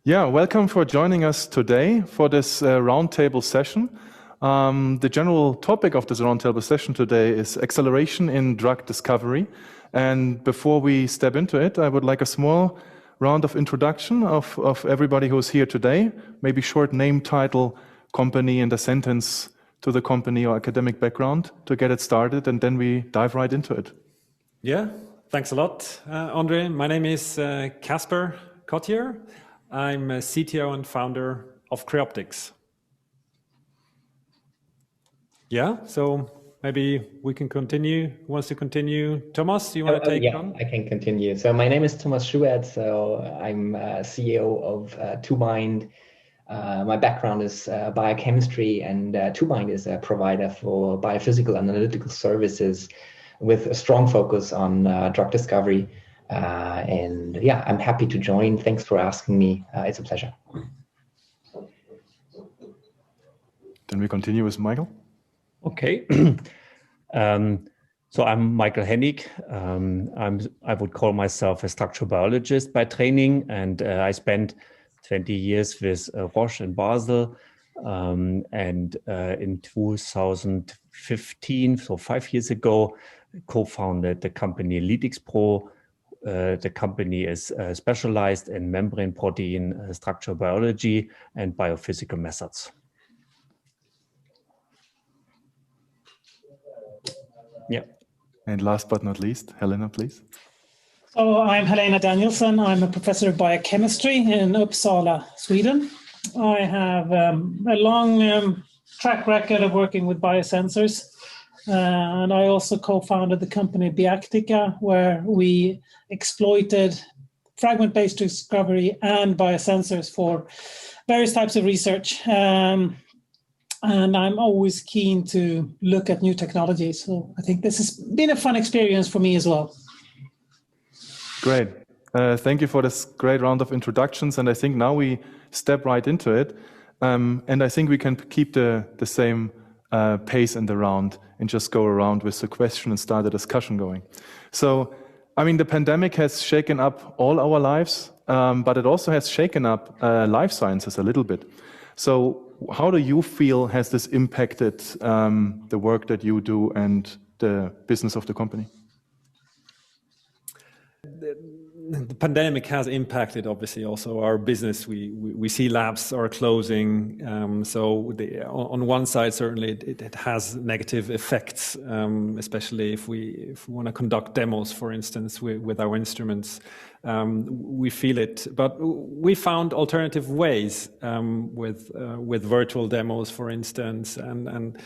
Yeah, welcome for joining us today for this roundtable session. The general topic of this roundtable session today is acceleration in drug discovery. And before we step into it, I would like a small round of introduction of everybody who's here today, maybe short name, title, company, and a sentence to the company or academic background to get it started, and then we dive right into it. Yeah, thanks a lot, Andre. My name is Kaspar Cottier. I'm a CTO and founder of Creoptix. Yeah, so maybe we can continue. Who wants to continue? Thomas, do you want to take on? I can continue. So my name is Thomas Schubert. So I'm CEO of TwoMind. My background is biochemistry, and TwoMind is a provider for biophysical analytical services with a strong focus on drug discovery. And yeah, I'm happy to join. Thanks for asking me. It's a pleasure. Then we continue with Michael. Okay. So I'm Michael Hennig. I would call myself a structural biologist by training, and I spent 20 years with Roche in Basel. And in 2015, so 5 years ago, co-founded the company leadXpro. The company is specialized in membrane protein structural biology and biophysical methods. Yeah. And last but not least, Helena, please. So I'm Helena Danielson. I'm a professor of biochemistry in Uppsala, Sweden. I have a long track record of working with biosensors. And I also co-founded the company biotech, where we exploited fragment-based discovery and biosensors for various types of research. And I'm always keen to look at new technologies. So I think this has been a fun experience for me as well. Great. Thank you for this great round of introductions. And I think now we step right into it. And I think we can keep the same pace in the round and just go around with the question and start the discussion going. So, I mean, the pandemic has shaken up all our lives, but it also has shaken up life sciences a little bit. So how do you feel has this impacted the work that you do and the business of the company? The pandemic has impacted, obviously, also our business. We see labs are closing. So on one side, certainly it has negative effects, especially if we want to conduct demos, for instance, with our instruments. We feel it, but we found alternative ways with virtual demos, for instance, and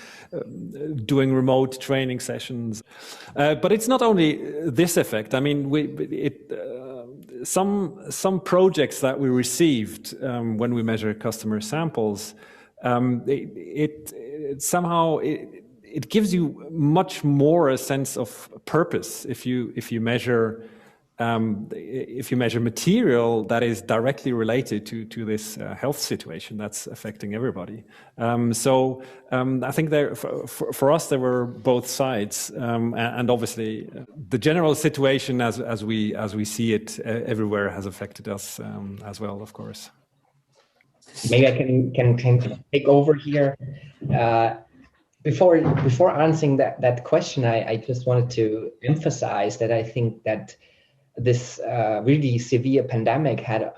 doing remote training sessions. But it's not only this effect. I mean, some projects that we received when we measure customer samples, it gives you much more a sense of purpose if you measure. If you measure material that is directly related to this health situation that's affecting everybody. So I think for us there were both sides, and obviously the general situation as we see it everywhere has affected us as well, of course. Maybe I can take over here. Before answering that question, I just wanted to emphasize that I think that this really severe pandemic had,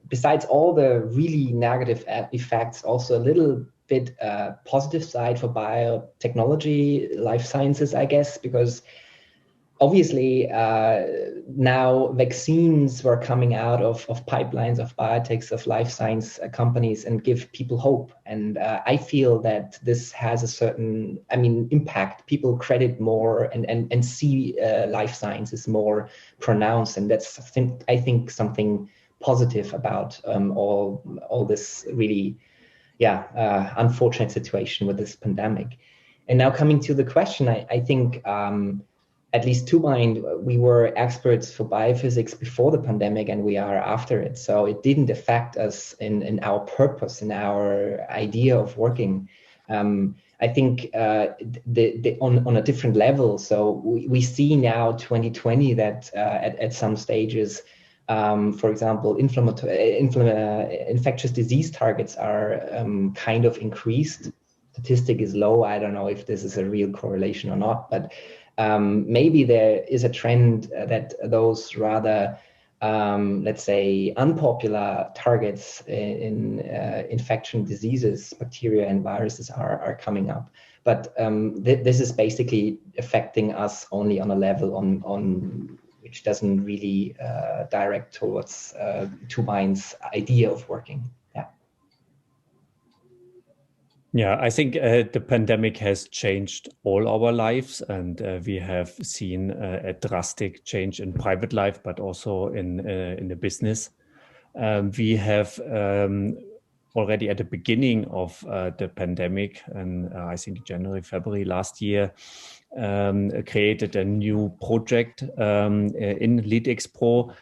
besides all the really negative effects, also a little bit positive side for biotechnology, life sciences, I guess, because obviously now vaccines were coming out of pipelines of biotechs, of life science companies, and give people hope. And I feel that this has a certain, impact. People credit more and see life sciences more pronounced. And that's, I think, something positive about all this really, unfortunate situation with this pandemic. And now coming to the question, I think, at least TwoMind, we were experts for biophysics before the pandemic, and we are after it. So it didn't affect us in our purpose, in our idea of working. I think on a different level. So we see now 2020 that at some stages For example, infectious disease targets are kind of increased. Statistic is low. I don't know if this is a real correlation or not, but maybe there is a trend that those rather, let's say, unpopular targets in infection diseases, bacteria and viruses are coming up. But this is basically affecting us only on a level on which doesn't really direct towards Tubine's idea of working. Yeah, I think the pandemic has changed all our lives, and we have seen a drastic change in private life, but also in the business. We have already at the beginning of the pandemic, and I think January, February last year, created a new project in leadXpro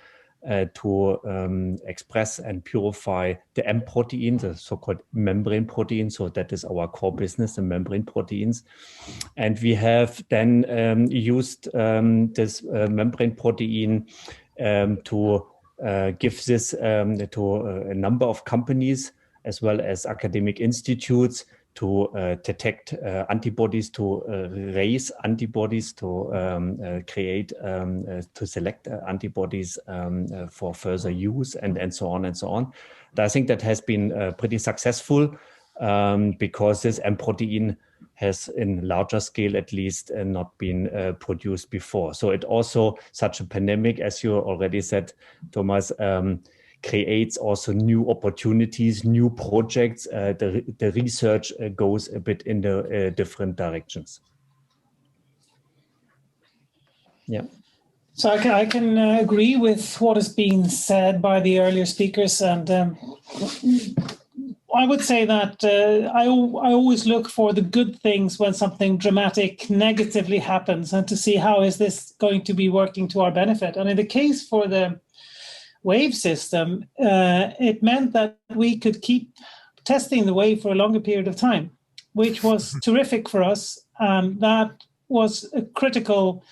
to express and purify the M protein, the so-called membrane protein. So that is our core business, the membrane proteins. And we have then used this membrane protein to give this to a number of companies as well as academic institutes to detect antibodies, to raise antibodies, to create, to select antibodies for further use, and so on and so on. And I think that has been pretty successful because this M protein has, in larger scale at least, not been produced before. So it also, such a pandemic, as you already said, Thomas, creates also new opportunities, new projects. The research goes a bit in the different directions. Yeah. So I can agree with what has been said by the earlier speakers, and I would say that I always look for the good things when something dramatic negatively happens, and to see how is this going to be working to our benefit. And in the case for the wave system, it meant that we could keep testing the wave for a longer period of time, which was terrific for us. That was a critical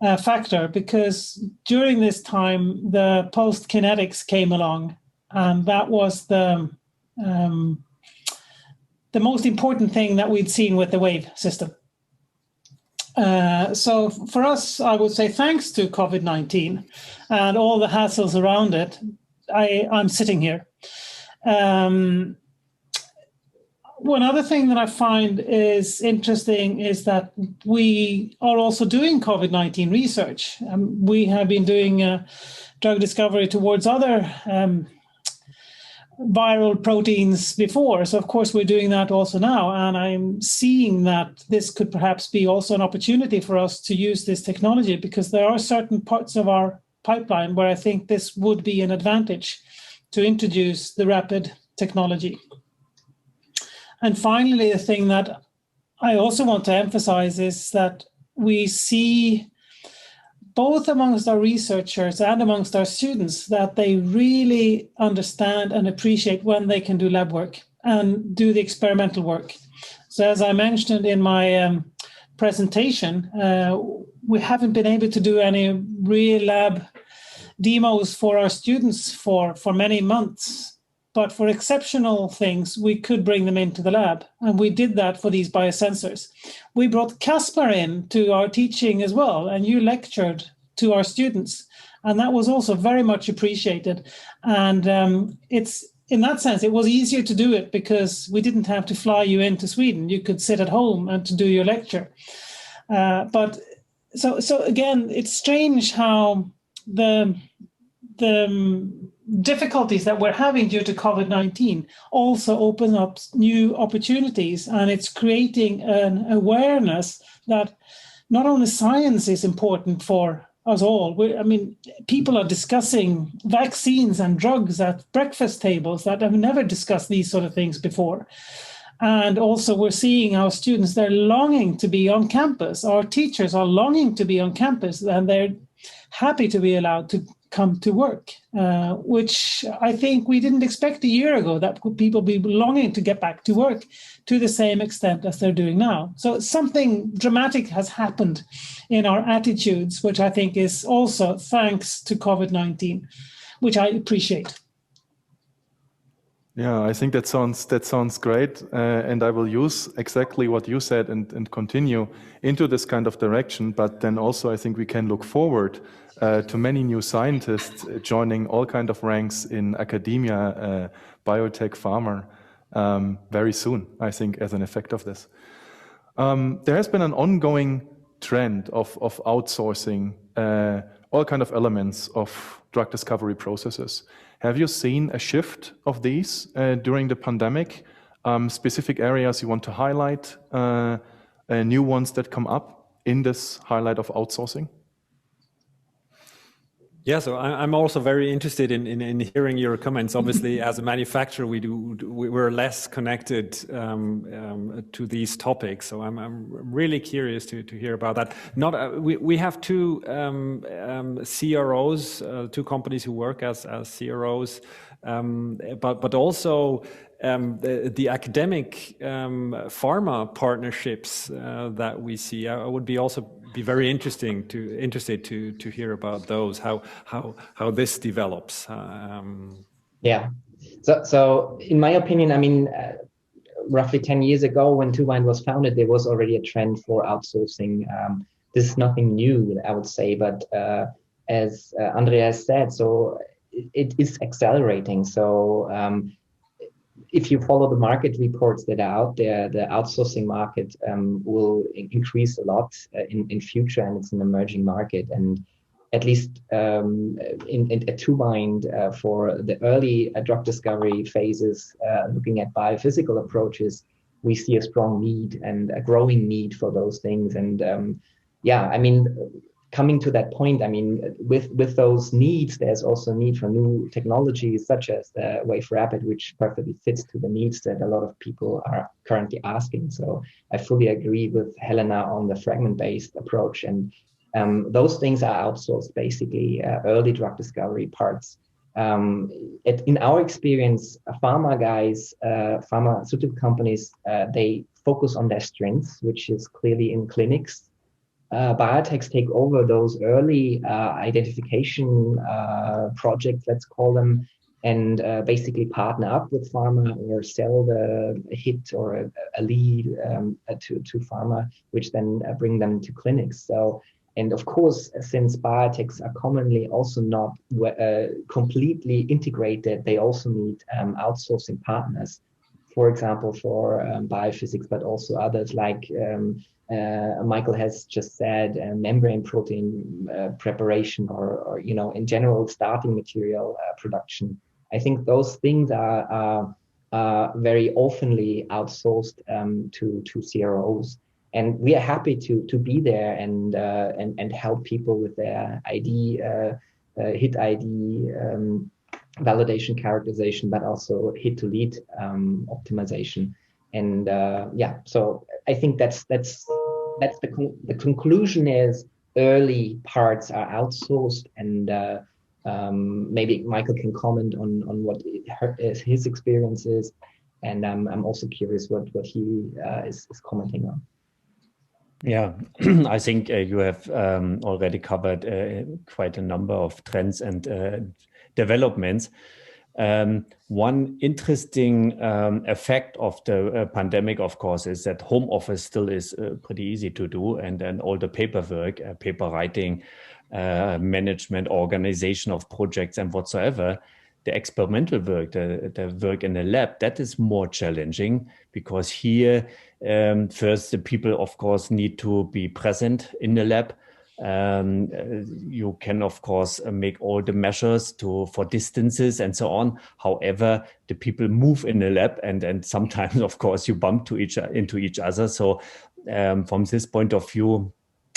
factor, because during this time, the pulsed kinetics came along, and that was the most important thing that we'd seen with the wave system. So for us, I would say, thanks to COVID-19 and all the hassles around it, I'm sitting here. One other thing that I find is interesting is that we are also doing COVID-19 research. We have been doing drug discovery towards other viral proteins before. So of course we're doing that also now. And I'm seeing that this could perhaps be also an opportunity for us to use this technology, because there are certain parts of our pipeline where I think this would be an advantage to introduce the rapid technology. And finally, the thing that I also want to emphasize is that we see both amongst our researchers and amongst our students that they really understand and appreciate when they can do lab work and do the experimental work. So as I mentioned in my presentation, we haven't been able to do any real lab demos for our students for many months. But for exceptional things, we could bring them into the lab. And we did that for these biosensors. We brought Kaspar in to our teaching as well, and you lectured to our students. And that was also very much appreciated. And it's, in that sense, it was easier to do it because we didn't have to fly you into Sweden. You could sit at home and to do your lecture. But so again, it's strange how the difficulties that we're having due to COVID-19 also open up new opportunities, and it's creating an awareness that not only science is important for us all. I mean, people are discussing vaccines and drugs at breakfast tables that have never discussed these sort of things before. And also we're seeing our students, they're longing to be on campus. Our teachers are longing to be on campus, and they're happy to be allowed to come to work, which I think we didn't expect a year ago, that people be longing to get back to work to the same extent as they're doing now. So something dramatic has happened in our attitudes, which I think is also thanks to COVID-19. which I appreciate. Yeah, I think that sounds great, and I will use exactly what you said and continue into this kind of direction. But then also, I think we can look forward to many new scientists joining all kind of ranks in academia, biotech, pharma, very soon. I think as an effect of this, there has been an ongoing trend of outsourcing all kind of elements of drug discovery processes. Have you seen a shift of these during the pandemic? Specific areas you want to highlight, new ones that come up in this highlight of outsourcing? Yeah, so I'm also very interested in hearing your comments. Obviously, as a manufacturer, we're less connected to these topics. So I'm really curious to hear about that. We have two CROs, two companies who work as CROs, but also the academic pharma partnerships that we see. I would be very interested to hear about those, how this develops. Yeah. So in my opinion, I mean, roughly 10 years ago when Tuwine was founded, there was already a trend for outsourcing. This is nothing new, I would say, but as Andreas said, so it is accelerating. So if you follow the market reports that are out there, the outsourcing market will increase a lot in future, and it's an emerging market. And at least at Tuwine, for the early drug discovery phases, looking at biophysical approaches, we see a strong need and a growing need for those things. And yeah, I mean, coming to that point, I mean, with those needs, there's also need for new technologies such as the waveRAPID, which perfectly fits to the needs that a lot of people are currently asking. So I fully agree with Helena on the fragment-based approach, and those things are outsourced, basically early drug discovery parts. In our experience, pharmaceutical companies, they focus on their strengths, which is clearly in clinics. Biotechs take over those early identification projects, let's call them, and basically partner up with pharma or sell the hit or a lead to pharma, which then bring them to clinics. So, and of course, since biotechs are commonly also not completely integrated, they also need outsourcing partners. For example, for biophysics, but also others like Michael has just said, membrane protein preparation, or in general starting material production. I think those things are very oftenly outsourced to CROs, and we are happy to be there and help people with their hit ID. Validation characterization, but also hit to lead optimization. And yeah, so I think that's the conclusion is early parts are outsourced, and maybe Michael can comment on what his experience is, and I'm also curious what he is commenting on. Yeah, I think you have already covered quite a number of trends and developments. One interesting effect of the pandemic, of course, is that home office still is pretty easy to do, and then all the paperwork, paper writing, management, organization of projects and whatsoever, the experimental work, the work in the lab, that is more challenging, because here, first, the people, of course, need to be present in the lab. You can, of course, make all the measures for distances and so on. However, the people move in the lab, and sometimes, of course, you bump into each other. So from this point of view,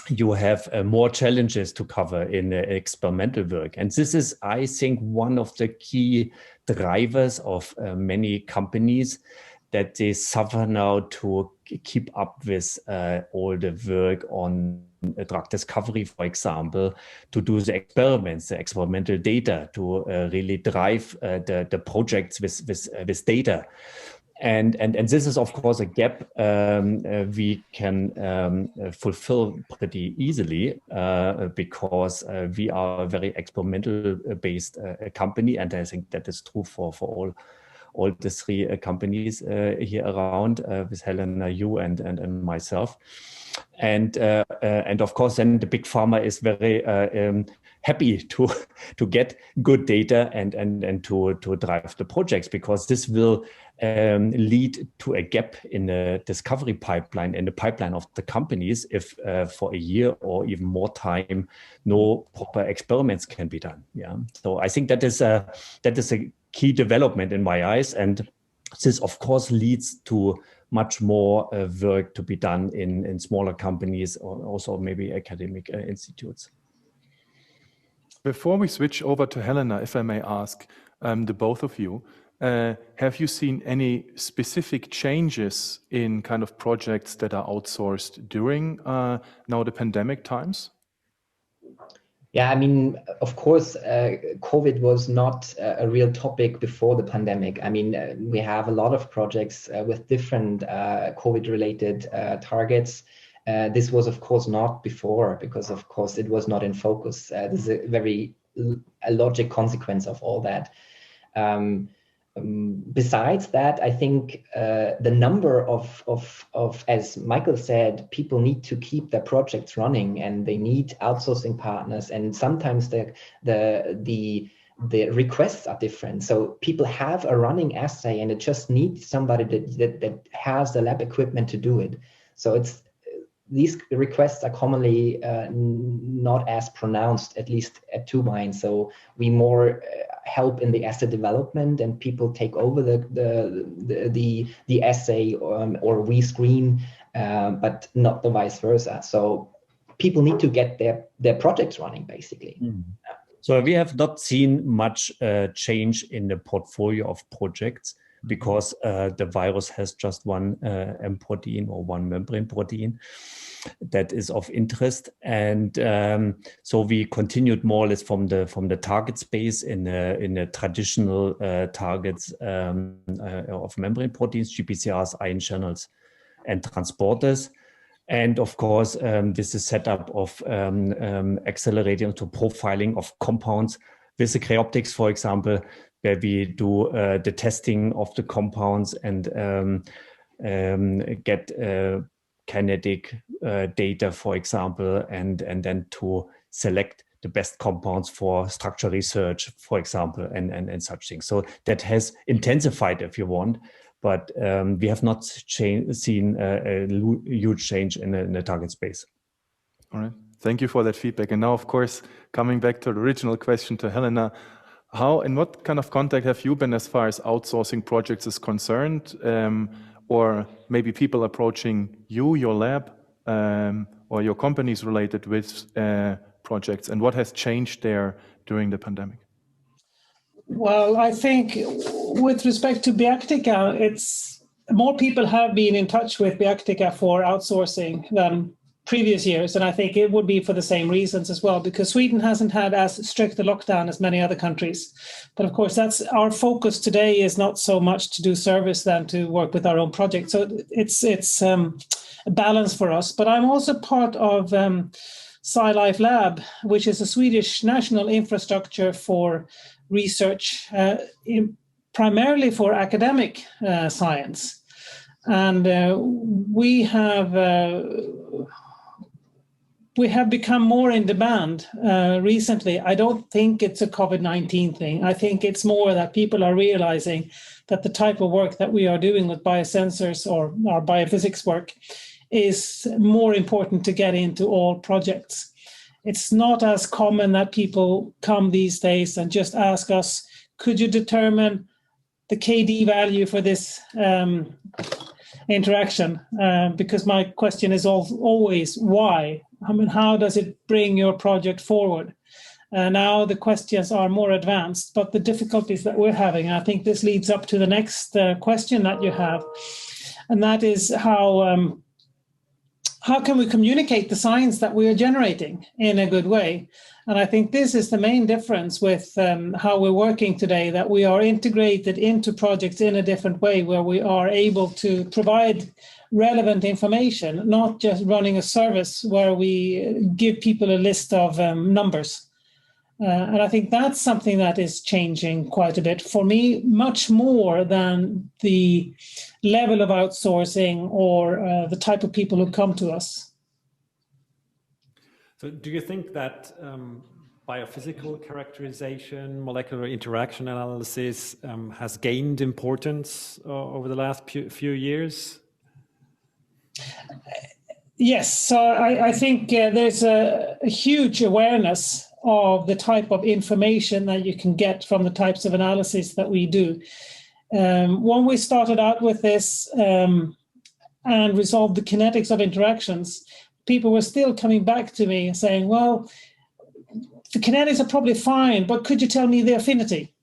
you have more challenges to cover in experimental work. And this is, I think, one of the key drivers of many companies, that they suffer now to keep up with all the work on drug discovery, for example, to do the experiments, the experimental data, to really drive the projects with data. And this is, of course, a gap we can fulfill pretty easily because we are a very experimental-based company, and I think that is true for all the three companies here around with Helena, you, and myself. And of course, then the big pharma is very happy to get good data and to drive the projects, because this will lead to a gap in the discovery pipeline, in the pipeline of the companies, if for a year or even more time, no proper experiments can be done. Yeah. So I think that is a key development in my eyes, and this of course leads to much more work to be done in smaller companies, or also maybe academic institutes. Before we switch over to Helena, if I may ask the both of you, have you seen any specific changes in kind of projects that are outsourced during now the pandemic times? Yeah, I mean, of course, COVID was not a real topic before the pandemic. I mean, we have a lot of projects with different COVID-related targets. This was, of course, not before, because, of course, it was not in focus. This is a very logic consequence of all that. Besides that, I think the number of, as Michael said, people need to keep their projects running, and they need outsourcing partners, and sometimes the requests are different. So people have a running assay, and it just needs somebody that has the lab equipment to do it. So these requests are commonly not as pronounced, at least at Turbine. So we more help in the assay development, and people take over the assay, or we screen, but not the vice versa. So people need to get their projects running, basically. Mm. So we have not seen much change in the portfolio of projects, because the virus has just one M protein or one membrane protein that is of interest, and so we continued more or less from the target space in the traditional targets of membrane proteins, GPCRs, ion channels, and transporters. And of course, this is set up of accelerating to profiling of compounds with the Creoptix, for example, where we do the testing of the compounds and get kinetic data, for example, and then to select the best compounds for structure research, for example, and such things. So that has intensified, if you want, but we have not seen a huge change in the target space. All right. Thank you for that feedback. And now, of course, coming back to the original question to Helena, how and what kind of contact have you been as far as outsourcing projects is concerned, or maybe people approaching you, your lab, or your companies related with projects, and what has changed there during the pandemic? Well, I think with respect to biotech, it's more people have been in touch with biotech for outsourcing than previous years, and I think it would be for the same reasons as well, because Sweden hasn't had as strict a lockdown as many other countries. But of course, that's our focus today is not so much to do service than to work with our own project. So it's a balance for us. But I'm also part of SciLife Lab, which is a Swedish national infrastructure for research, primarily for academic science. And we have become more in demand recently. I don't think it's a COVID-19 thing. I think it's more that people are realizing that the type of work that we are doing with biosensors or our biophysics work is more important to get into all projects. It's not as common that people come these days and just ask us, could you determine the KD value for this interaction? Because my question is always why? I mean, how does it bring your project forward? Now the questions are more advanced, but the difficulties that we're having, I think this leads up to the next question that you have, and that is how how can we communicate the science that we are generating in a good way? And I think this is the main difference with how we're working today, that we are integrated into projects in a different way, where we are able to provide relevant information, not just running a service where we give people a list of numbers. And I think that's something that is changing quite a bit for me, much more than the level of outsourcing or the type of people who come to us. So do you think that biophysical characterization, molecular interaction analysis has gained importance over the last few years? Yes, so I think there's a huge awareness of the type of information that you can get from the types of analysis that we do. When we started out with this and resolved the kinetics of interactions, people were still coming back to me saying, well, the kinetics are probably fine, but could you tell me the affinity?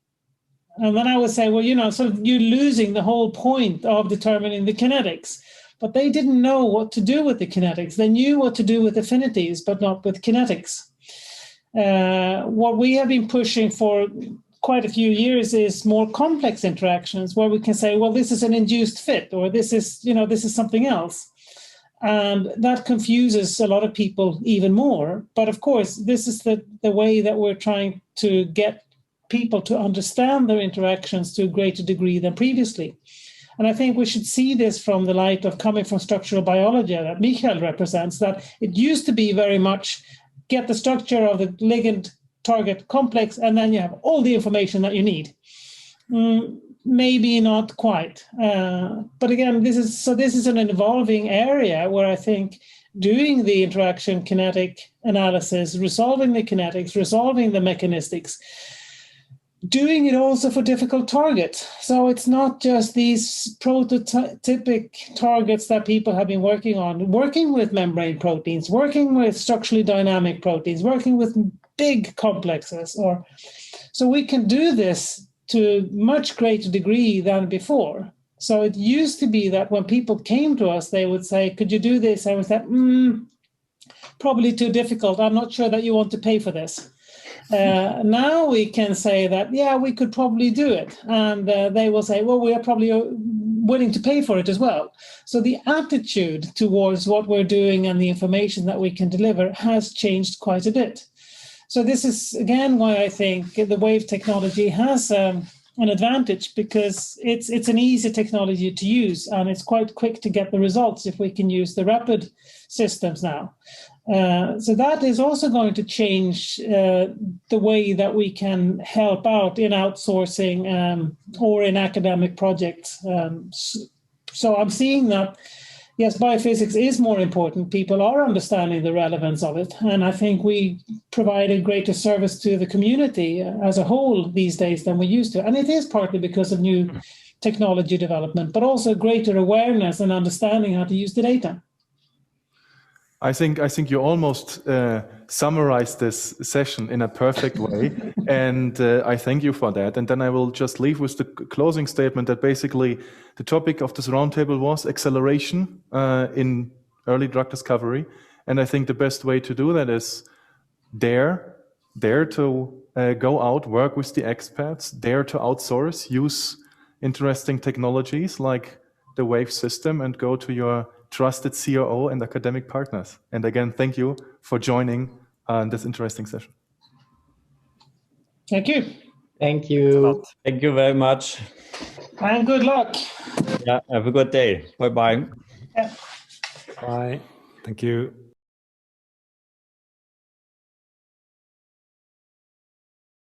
And then I would say, well, you're losing the whole point of determining the kinetics. But they didn't know what to do with the kinetics. They knew what to do with affinities, but not with kinetics. What we have been pushing for quite a few years is more complex interactions, where we can say, well, this is an induced fit, or this is something else. And that confuses a lot of people even more. But of course, this is the way that we're trying to get people to understand their interactions to a greater degree than previously. And I think we should see this from the light of coming from structural biology that Michael represents, that it used to be very much get the structure of the ligand target complex, and then you have all the information that you need. Maybe not quite. But again, this is an evolving area where I think doing the interaction kinetic analysis, resolving the kinetics, resolving the mechanistics, doing it also for difficult targets. So it's not just these prototypic targets that people have been working on, working with membrane proteins, working with structurally dynamic proteins, working with big complexes. So we can do this to much greater degree than before. So it used to be that when people came to us, they would say, could you do this? I would say, probably too difficult. I'm not sure that you want to pay for this. Now we can say that, yeah, we could probably do it. And they will say, well, we are probably willing to pay for it as well. So the attitude towards what we're doing and the information that we can deliver has changed quite a bit. So this is, again, why I think the wave technology has an advantage, because it's an easy technology to use, and it's quite quick to get the results if we can use the rapid systems now. So that is also going to change the way that we can help out in outsourcing or in academic projects. So I'm seeing that, yes, biophysics is more important. People are understanding the relevance of it. And I think we provide a greater service to the community as a whole these days than we used to. And it is partly because of new technology development, but also greater awareness and understanding how to use the data. I think you almost summarized this session in a perfect way, and I thank you for that. And then I will just leave with the closing statement that basically the topic of this roundtable was acceleration in early drug discovery, and I think the best way to do that is dare to go out, work with the experts, dare to outsource, use interesting technologies like the WAVE system, and go to your trusted COO and academic partners. And again, thank you for joining this interesting session. Thank you. Thank you. Thank you very much. And good luck. Yeah, have a good day. Bye-bye. Yeah. Bye. Thank you.